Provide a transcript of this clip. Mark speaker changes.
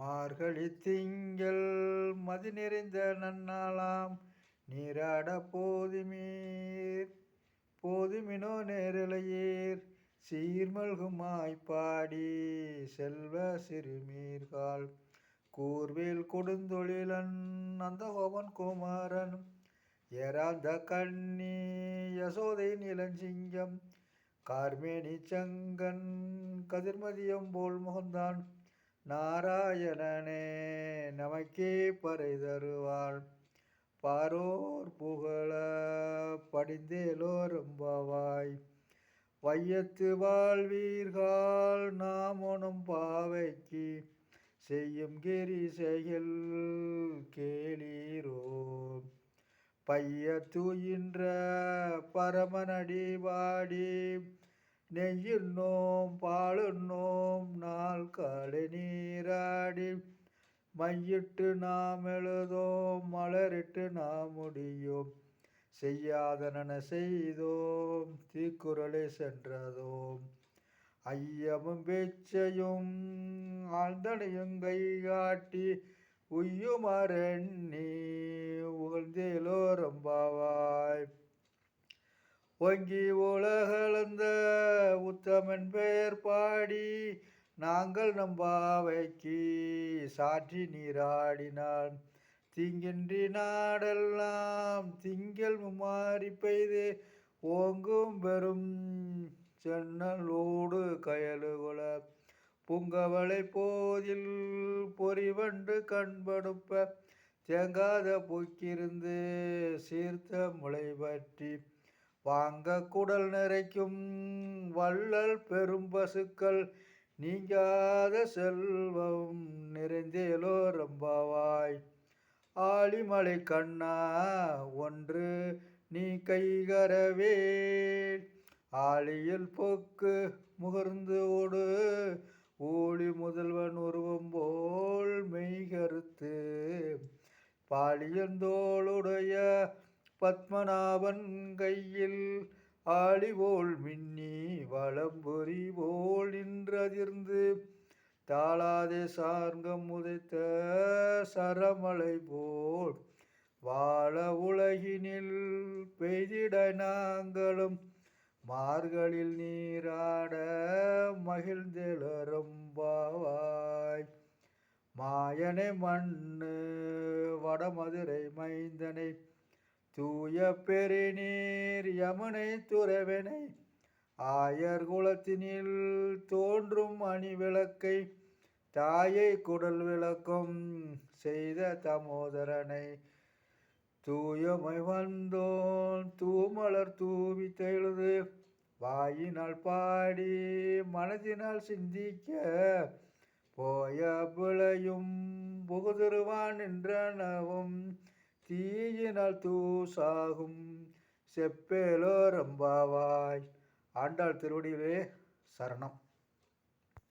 Speaker 1: மார்கழி திங்கள் மதி நிறைந்த நன்னாளாம் நீராட போதுமினோ நேரலையீர் சீர்மல்குமாய்ப்பாடி செல்வ சிறுமீர்கால் கூர்வேல் கொடுந்தொழிலன் நந்தகோபன் குமாரன் ஏராந்த கண்ணி யசோதை நிலஞ்சிங்கம் கார்மேனி சங்கன் கதிர்மதியம் போல் முகந்தான் நாராயணனே நமக்கே பறை தருவாள் பாரோர் புகழ படிந்தேலோரம்பாவாய் வையத்து வாழ்வீர்கள் நாமொனும் பாவைக்கு செய்யும் கிரிசையில் கேளீரோ பையத்துயின்ற பரமனடி வாடி நெய்யுண்ணோம் பாலுண்ணோம் நாள் காலை நீராடி மையிட்டு நாம் எழுதோம் மலரிட்டு நாம் முடியோம் செய்யாதன செய்தோம் தீக்குறளை சென்றதோம் ஐயமும் பேச்சையும் ஆழ்ந்தனையும் கை காட்டி உய்யுமரெண்ணி உகழ்ந்தேலோரம்பாவாய் ஒங்கி உலகளந்த உத்தமன் பெயர் பாடி நாங்கள் நம்பாவைக்கு சாற்றி நீராடினான் தீங்கின்றி நாடெல்லாம் திங்கள் மும்மாறி பெய்து ஓங்கும் பெரும் சென்னலோடு கயலுகுல புங்கவளை போதில் பொறிவண்டு கண்படுப்ப தேங்காத பூக்கிருந்து சீர்த்த முளை பற்றி வாங்க குடல் நிறைக்கும் வள்ளல் பெரும் பசுக்கள் நீங்காத செல்வம் நிறைந்தேலோரம்பாவாய் ஆழிமலை கண்ணா ஒன்று நீ கைகரவேல் ஆழியில் போக்கு முகர்ந்து ஓடு ஊழி முதல்வன் உருவம் போல் மெய்கருத்து பாலியந்தோளுடைய பத்மநாபன் கையில் ஆழிபோல் மின்னி வளம்பொறி போல் நின்றதிர்ந்து தாளாதே சார்கம் உதைத்த சரமலை போல் வாழ உலகினில் பெய்திட நாங்களும் மார்களில் நீராட மகிழ்ந்தெழரம்பாவாய் மாயனை மண்ணு வடமதுரை மைந்தனை தூய பெருநீர் யமுனை துறவனை ஆயர் குலத்தினில் தோன்றும் அணி விளக்கை தாயை குடல் விளக்கம் செய்த தமோதரனை தூயமை வந்தோன் தூமலர் தூவி தெழுது வாயினால் பாடி மனதினால் சிந்திக்க போய பிழையும் புகுதிருவான் என்றனவும் தீயினால் தூசாகும் செப்பேலோரம்பாவாய். ஆண்டாள் திருவடியிலே சரணம்.